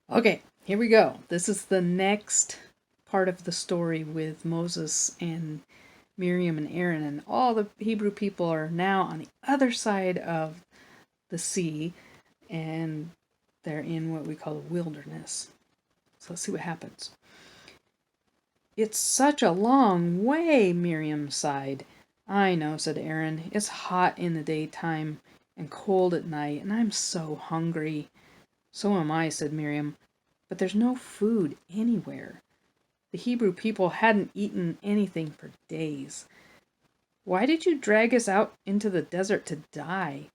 Okay, here we go. This is the next part of the story with Moses and Miriam and Aaron, and all the Hebrew people are now on the other side of the sea, and they're in what we call the wilderness. So let's see what happens. It's such a long way, Miriam sighed. I know, said Aaron. It's hot in the daytime and cold at night, and I'm so hungry. So am I, said Miriam. But there's no food anywhere. The Hebrew people hadn't eaten anything for days. Why did you drag us out into the desert to die?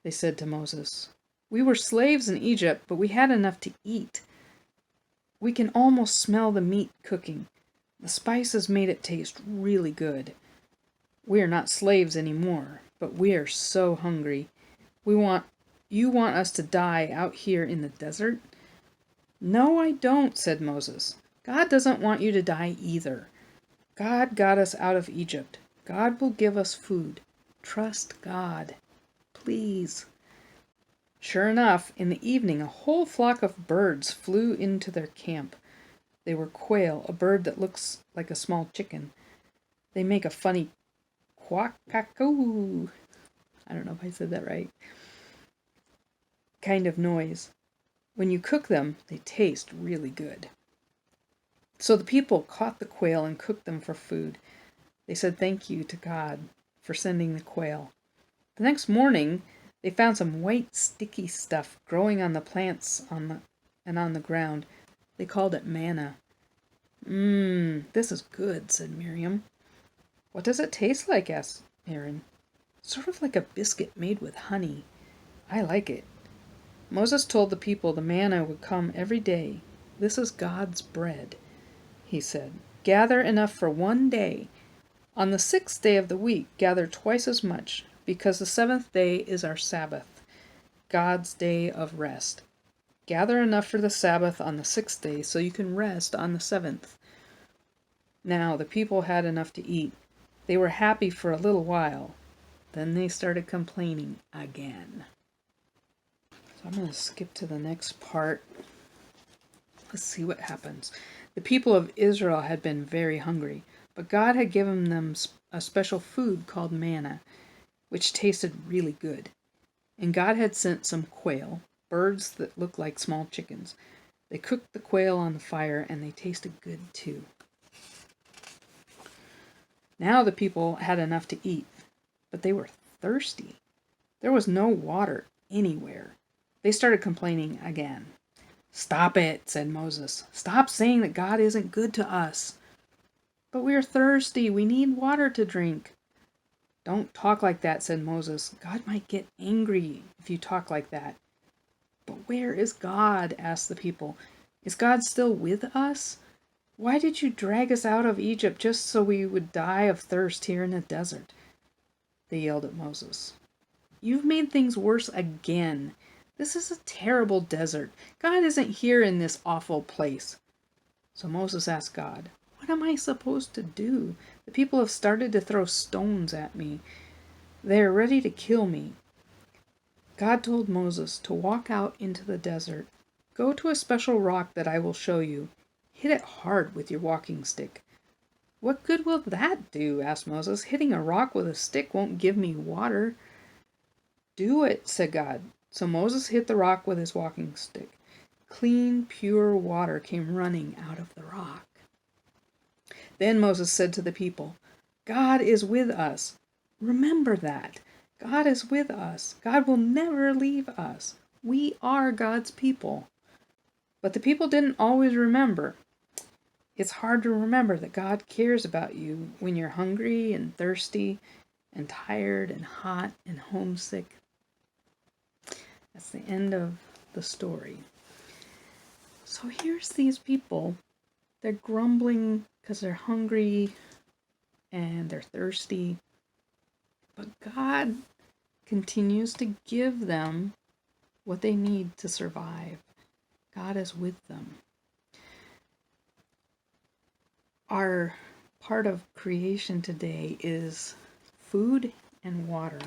They said to Moses. We were slaves in Egypt, but we had enough to eat. We can almost smell the meat cooking. The spices made it taste really good. We are not slaves anymore, but we are so hungry. You want us to die out here in the desert? No, I don't, said Moses. God doesn't want you to die either. God got us out of Egypt. God will give us food. Trust God. Please. Sure enough, in the evening a whole flock of birds flew into their camp. They were quail, a bird that looks like a small chicken. They make a funny quack-cackoo, I don't know if I said that right, kind of noise. When you cook them, they taste really good. So the people caught the quail and cooked them for food. They said thank you to God for sending the quail. The next morning, they found some white sticky stuff growing on the plants on the ground. They called it manna. This is good, said Miriam. What does it taste like? Asked Aaron. Sort of like a biscuit made with honey. I like it. Moses told the people the manna would come every day. This is God's bread, he said. Gather enough for one day. On the 6th day of the week, gather twice as much, because the 7th day is our Sabbath, God's day of rest. Gather enough for the Sabbath on the 6th day so you can rest on the 7th. Now the people had enough to eat. They were happy for a little while. Then they started complaining again. So I'm going to skip to the next part. Let's see what happens. The people of Israel had been very hungry, but God had given them a special food called manna, which tasted really good. And God had sent some quail, birds that looked like small chickens. They cooked the quail on the fire, and they tasted good too. Now the people had enough to eat, but they were thirsty. There was no water anywhere. They started complaining again. Stop it, said Moses. Stop saying that God isn't good to us. But we're thirsty. We need water to drink. Don't talk like that, said Moses. God might get angry if you talk like that. But where is God? Asked the people. Is God still with us? Why did you drag us out of Egypt just so we would die of thirst here in the desert? They yelled at Moses. You've made things worse again. This is a terrible desert. God isn't here in this awful place. So Moses asked God, what am I supposed to do? The people have started to throw stones at me. They are ready to kill me. God told Moses to walk out into the desert. Go to a special rock that I will show you. Hit it hard with your walking stick. What good will that do? Asked Moses. Hitting a rock with a stick won't give me water. Do it, said God. So Moses hit the rock with his walking stick. Clean, pure water came running out of the rock. Then Moses said to the people, God is with us. Remember that. God is with us. God will never leave us. We are God's people. But the people didn't always remember. It's hard to remember that God cares about you when you're hungry and thirsty and tired and hot and homesick. That's the end of the story. So here's these people. They're grumbling because they're hungry and they're thirsty. But God continues to give them what they need to survive. God is with them. Our part of creation today is food and water.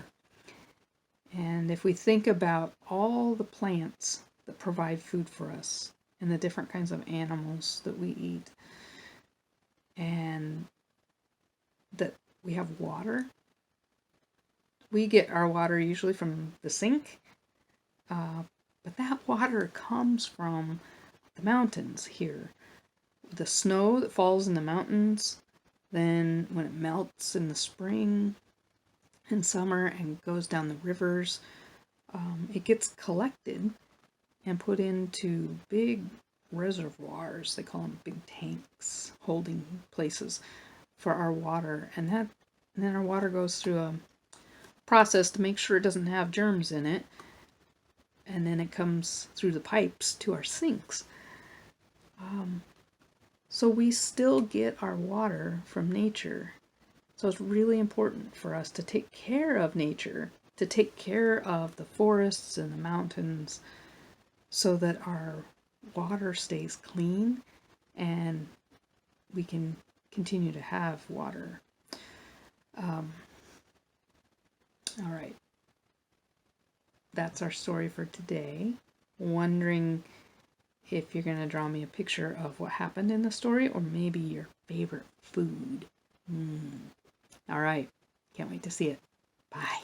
And if we think about all the plants that provide food for us and the different kinds of animals that we eat. And that we have water. We get our water usually from the sink, but that water comes from the mountains here. The snow that falls in the mountains, then when it melts in the spring and summer and goes down the rivers, it gets collected and put into big reservoirs. They call them big tanks, holding places for our water. And then our water goes through a process to make sure it doesn't have germs in it. And then it comes through the pipes to our sinks. So we still get our water from nature. So it's really important for us to take care of nature, to take care of the forests and the mountains, so that our water stays clean and we can continue to have water. All right. That's our story for today. Wondering if you're going to draw me a picture of what happened in the story, or maybe your favorite food. All right. Can't wait to see it. Bye.